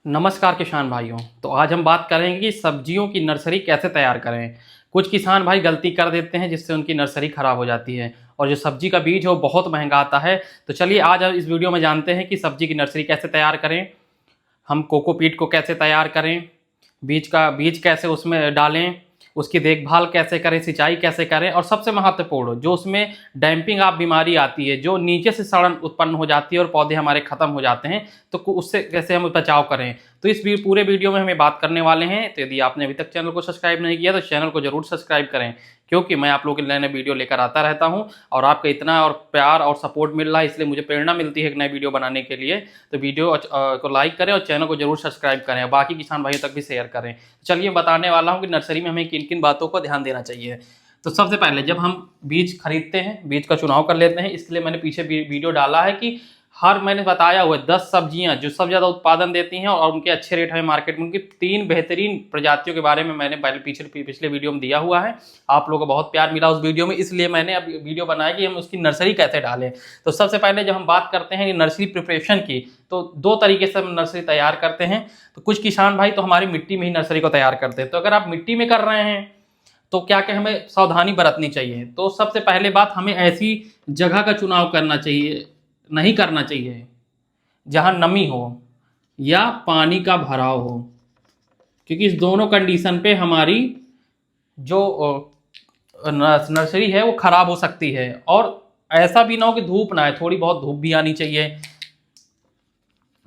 नमस्कार किसान भाइयों। तो आज हम बात करेंगे कि सब्जियों की नर्सरी कैसे तैयार करें। कुछ किसान भाई गलती कर देते हैं जिससे उनकी नर्सरी खराब हो जाती है और जो सब्जी का बीज है वो बहुत महंगा आता है। तो चलिए आज हम इस वीडियो में जानते हैं कि सब्जी की नर्सरी कैसे तैयार करें, हम कोकोपीट को कैसे तैयार करें, बीज कैसे उसमें डालें, उसकी देखभाल कैसे करें, सिंचाई कैसे करें, और सबसे महत्वपूर्ण जो उसमें डैम्पिंग आप बीमारी आती है, जो नीचे से सड़न उत्पन्न हो जाती है और पौधे हमारे खत्म हो जाते हैं, तो उससे कैसे हम बचाव करें। तो इस पूरे वीडियो में हमें बात करने वाले हैं। तो यदि आपने अभी तक चैनल को सब्सक्राइब नहीं किया तो चैनल को जरूर सब्सक्राइब करें, क्योंकि मैं आप लोगों के नए नए वीडियो लेकर आता रहता हूं और आपका इतना और प्यार और सपोर्ट मिल रहा है, इसलिए मुझे प्रेरणा मिलती है एक नए वीडियो बनाने के लिए। तो वीडियो को लाइक करें और चैनल को जरूर सब्सक्राइब करें और बाकी किसान भाइयों तक भी शेयर करें। चलिए बताने वाला हूं कि नर्सरी में हमें किन किन बातों को ध्यान देना चाहिए। तो सबसे पहले जब हम बीज खरीदते हैं, बीज का चुनाव कर लेते हैं। इसके लिए मैंने पीछे वीडियो डाला है कि मैंने बताया हुआ है 10 सब्जियां जो सबसे ज़्यादा उत्पादन देती हैं और उनके अच्छे रेट हमें मार्केट में, उनकी 3 बेहतरीन प्रजातियों के बारे में मैंने पहले पिछले वीडियो में दिया हुआ है। आप लोगों को बहुत प्यार मिला उस वीडियो में, इसलिए मैंने अब वीडियो बनाया कि हम उसकी नर्सरी कैसे डालें। तो सबसे पहले जब हम बात करते हैं नर्सरी प्रिपरेशन की, तो 2 तरीके से हम नर्सरी तैयार करते हैं। तो कुछ किसान भाई तो हमारी मिट्टी में ही नर्सरी को तैयार करते हैं। तो अगर आप मिट्टी में कर रहे हैं तो क्या क्या हमें सावधानी बरतनी चाहिए। तो सबसे पहले बात, हमें ऐसी जगह का चुनाव नहीं करना चाहिए जहां नमी हो या पानी का भराव हो, क्योंकि इस दोनों कंडीशन पे हमारी जो नर्सरी है वो खराब हो सकती है। और ऐसा भी ना हो कि धूप ना आए, थोड़ी बहुत धूप भी आनी चाहिए,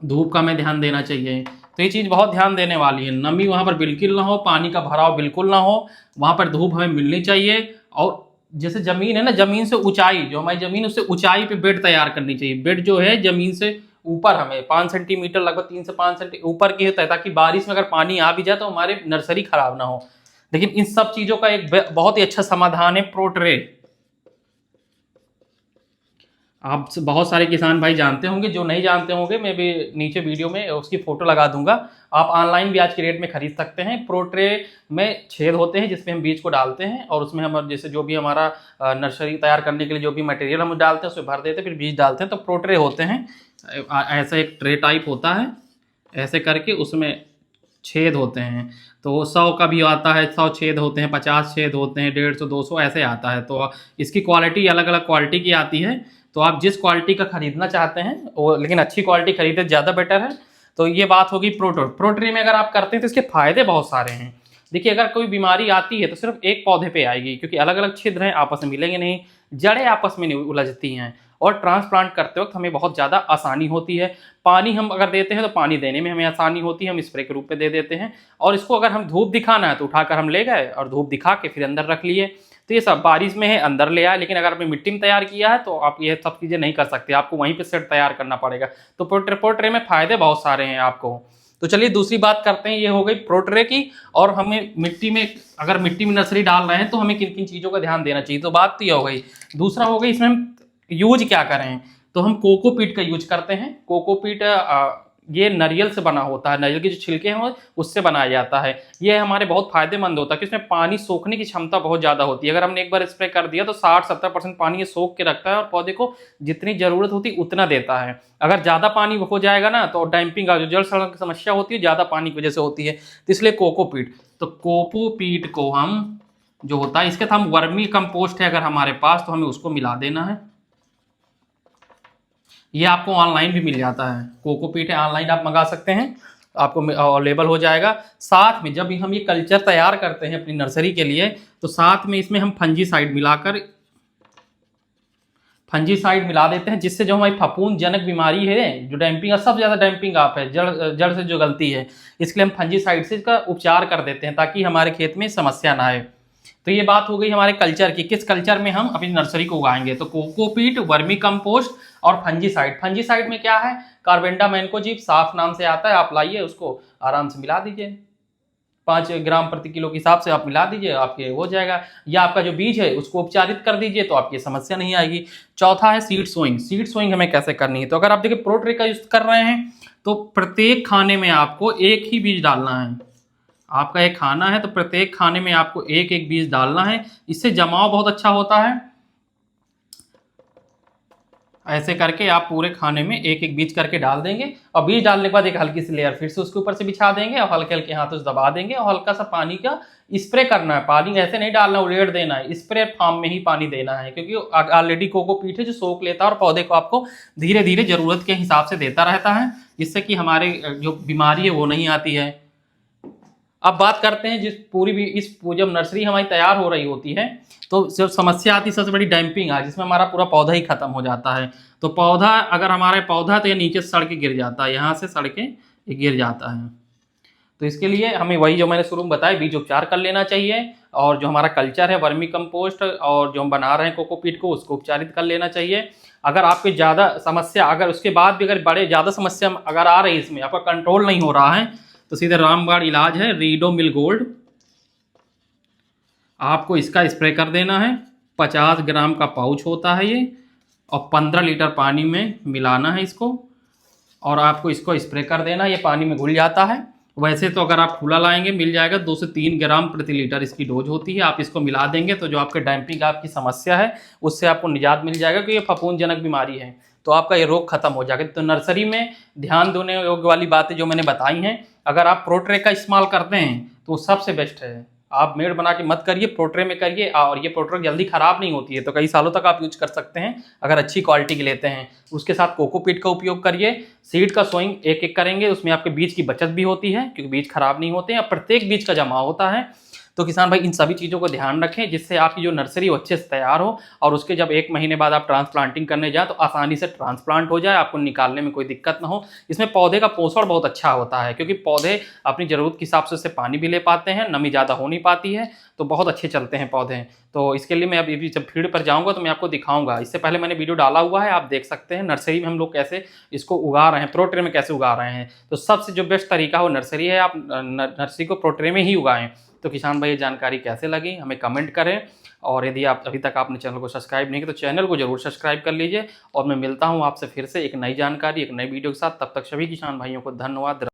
धूप का हमें ध्यान देना चाहिए। तो ये चीज़ बहुत ध्यान देने वाली है, नमी वहाँ पर बिल्कुल ना हो, पानी का भराव बिल्कुल ना हो, वहाँ पर धूप हमें मिलनी चाहिए। और जैसे ज़मीन है ना, ज़मीन से ऊंचाई, जो हमारी ज़मीन उससे ऊंचाई पे बेड तैयार करनी चाहिए। बेड जो है ज़मीन से ऊपर हमें 5 सेंटीमीटर, लगभग 3 से 5 सेंटीमीटर ऊपर की होता है, ताकि बारिश में अगर पानी आ भी जाए तो हमारे नर्सरी खराब ना हो। लेकिन इन सब चीज़ों का एक बहुत ही अच्छा समाधान है प्रोट्रे। आप बहुत सारे किसान भाई जानते होंगे, जो नहीं जानते होंगे मैं भी नीचे वीडियो में उसकी फोटो लगा दूंगा। आप ऑनलाइन भी आज के रेट में खरीद सकते हैं। प्रोट्रे में छेद होते हैं जिसमें हम बीज को डालते हैं और उसमें हम जैसे जो भी हमारा नर्सरी तैयार करने के लिए जो भी मटेरियल हम डालते हैं उसमें भर देते हैं, फिर बीज डालते हैं। तो प्रोट्रे होते हैं, ऐसा एक ट्रे टाइप होता है, ऐसे करके उसमें छेद होते हैं। तो 100 का भी आता है, 100 छेद होते हैं, 50 छेद होते हैं, 150, 200 ऐसे आता है। तो इसकी क्वालिटी अलग अलग क्वालिटी की आती है। तो आप जिस क्वालिटी का खरीदना चाहते हैं वो, लेकिन अच्छी क्वालिटी खरीदे ज़्यादा बेटर है। तो ये बात होगी प्रोट्री में अगर आप करते हैं तो इसके फायदे बहुत सारे हैं। देखिए, अगर कोई बीमारी आती है तो सिर्फ एक पौधे पे आएगी, क्योंकि अलग अलग छिद्र हैं, आपस में मिलेंगे नहीं, जड़ें आपस में नहीं उलझती हैं, और ट्रांसप्लांट करते वक्त हमें बहुत ज़्यादा आसानी होती है। पानी हम अगर देते हैं तो पानी देने में हमें आसानी होती है, हम स्प्रे के रूप में दे देते हैं। और इसको अगर हम धूप दिखाना है तो उठाकर हम ले गए और धूप दिखा के फिर अंदर रख लिए। तो ये सब बारिश में है अंदर ले आए, लेकिन अगर आपने मिट्टी में तैयार किया है तो आप ये सब चीज़ें नहीं कर सकते, आपको वहीं पे सेट तैयार करना पड़ेगा। तो प्रोट्रे में फ़ायदे बहुत सारे हैं आपको। तो चलिए दूसरी बात करते हैं, ये हो गई प्रोट्रे की। और हमें मिट्टी में, अगर मिट्टी में नर्सरी डाल रहे हैं तो हमें किन किन चीज़ों का ध्यान देना चाहिए, तो बात तो ये हो गई। दूसरा हो गई, इसमें हम यूज क्या करें। तो हम कोकोपीट का यूज करते हैं। कोकोपीट ये नारियल से बना होता है, नारियल के जो छिलके हैं उससे बनाया जाता है। ये हमारे बहुत फायदेमंद होता है, क्योंकि इसमें पानी सोखने की क्षमता बहुत ज़्यादा होती है। अगर हमने एक बार स्प्रे कर दिया तो 60-70% पानी ये सोख के रखता है और पौधे को जितनी ज़रूरत होती है उतना देता है। अगर ज़्यादा पानी हो जाएगा ना तो डैम्पिंग, जो जल सड़न की समस्या होती है ज़्यादा पानी की वजह से होती है। तो इसलिए कोकोपीट, तो कोकोपीट को हम जो होता है, इसके साथ हम वर्मी कंपोस्ट है अगर हमारे पास तो हमें उसको मिला देना है। ये आपको ऑनलाइन भी मिल जाता है, कोकोपीट है, ऑनलाइन आप मंगा सकते हैं, आपको अवेलेबल हो जाएगा। साथ में जब हम ये कल्चर तैयार करते हैं अपनी नर्सरी के लिए, तो साथ में इसमें हम फंजीसाइड मिला देते हैं, जिससे जो हमारी फफूंद जनक बीमारी है, जो डैम्पिंग, सबसे ज़्यादा डैम्पिंग आप है, जड़ से जो गलती है, इसके लिए हम फंजीसाइड से इसका उपचार कर देते हैं ताकि हमारे खेत में समस्या ना आए। तो ये बात हो गई हमारे कल्चर की, किस कल्चर में हम अपनी नर्सरी को उगाएंगे। तो कोकोपीट, वर्मी कंपोस्ट और फंजीसाइड। फंजीसाइड में क्या है, कार्बेंडा मैनकोजीब, साफ नाम से आता है, आप लाइए उसको आराम से मिला दीजिए, 5 ग्राम प्रति किलो के हिसाब से आप मिला दीजिए, आपके हो जाएगा। या आपका जो बीज है उसको उपचारित कर दीजिए तो आपकी समस्या नहीं आएगी। चौथा है सीड सोइंग। सीड सोइंग हमें कैसे करनी है, तो अगर आप देखिए प्रोट्रे का यूज कर रहे हैं तो प्रत्येक खाने में आपको एक ही बीज डालना है। आपका एक खाना है तो प्रत्येक खाने में आपको एक एक बीज डालना है, इससे जमाव बहुत अच्छा होता है। ऐसे करके आप पूरे खाने में एक एक बीज करके डाल देंगे और बीज डालने के बाद एक हल्की सी लेयर फिर से उसके ऊपर से बिछा देंगे और हल्के हल्के हाथों से दबा देंगे और हल्का सा पानी का स्प्रे करना है। पानी ऐसे नहीं डालना, उड़ेड़ देना है, स्प्रे फॉर्म में ही पानी देना है, क्योंकि ऑलरेडी कोकोपीट है जो सोख लेता है और पौधे को आपको धीरे धीरे जरूरत के हिसाब से देता रहता है, जिससे कि हमारे जो बीमारी है वो नहीं आती है। अब बात करते हैं जिस पूरी भी जब नर्सरी हमारी तैयार हो रही होती है तो जब समस्या आती है सबसे बड़ी डैम्पिंग है, जिसमें हमारा पूरा पौधा ही खत्म हो जाता है। तो पौधा अगर हमारा पौधा तो ये नीचे सड़ के गिर जाता है, यहाँ से सड़ के ये गिर जाता है। तो इसके लिए हमें वही जो मैंने शुरू में बताया बीज उपचार कर लेना चाहिए, और जो हमारा कल्चर है वर्मी कंपोस्ट और जो हम बना रहे हैं कोकोपीट को उसको उपचारित कर लेना चाहिए। अगर आपकी ज़्यादा समस्या, अगर उसके बाद भी अगर बड़े ज़्यादा समस्या अगर आ रही है, इसमें आपका कंट्रोल नहीं हो रहा है, तो सीधे रामबाण इलाज है रीडोमिल गोल्ड, आपको इसका स्प्रे कर देना है। 50 ग्राम का पाउच होता है ये, और 15 लीटर पानी में मिलाना है इसको, और आपको इसको स्प्रे कर देना। ये पानी में घुल जाता है। वैसे तो अगर आप खुला लाएंगे मिल जाएगा, 2 से 3 ग्राम प्रति लीटर इसकी डोज होती है। आप इसको मिला देंगे तो जो आपके डैम्पिंग आपकी समस्या है उससे आपको निजात मिल जाएगा, क्योंकि ये फफूंदजनक बीमारी है, तो आपका ये रोग खत्म हो जाएगा। तो नर्सरी में ध्यान देने योग्य वाली बातें जो मैंने बताई हैं, अगर आप प्रोट्रे का इस्तेमाल करते हैं तो सबसे बेस्ट है। आप मेड़ बना के मत करिए, प्रोट्रे में करिए, और ये प्रोट्रे जल्दी खराब नहीं होती है, तो कई सालों तक आप यूज कर सकते हैं अगर अच्छी क्वालिटी की लेते हैं। उसके साथ कोकोपीट का उपयोग करिए। सीड का सोइंग एक एक करेंगे, उसमें आपके बीज की बचत भी होती है, क्योंकि बीज खराब नहीं होते हैं, प्रत्येक बीज का जमा होता है। तो किसान भाई इन सभी चीज़ों को ध्यान रखें, जिससे आपकी जो नर्सरी हो अच्छे से तैयार हो, और उसके जब 1 महीने बाद आप ट्रांसप्लांटिंग करने जाए तो आसानी से ट्रांसप्लांट हो जाए, आपको निकालने में कोई दिक्कत ना हो। इसमें पौधे का पोषण बहुत अच्छा होता है, क्योंकि पौधे अपनी ज़रूरत के हिसाब से उससे पानी भी ले पाते हैं, नमी ज़्यादा हो नहीं पाती है, तो बहुत अच्छे चलते हैं पौधे। तो इसके लिए मैं अभी जब फील्ड पर जाऊँगा तो मैं आपको दिखाऊंगा। इससे पहले मैंने वीडियो डाला हुआ है, आप देख सकते हैं नर्सरी में हम लोग कैसे इसको उगा रहे हैं, प्रोट्रे में कैसे उगा रहे हैं। तो सबसे जो बेस्ट तरीका हो नर्सरी है, आप नर्सरी को प्रोट्रे में ही उगाएं। तो किसान भाई ये जानकारी कैसे लगी हमें कमेंट करें, और यदि आप अभी तक आपने चैनल को सब्सक्राइब नहीं किया तो चैनल को जरूर सब्सक्राइब कर लीजिए। और मैं मिलता हूं आपसे फिर से एक नई जानकारी, एक नई वीडियो के साथ। तब तक सभी किसान भाइयों को धन्यवाद।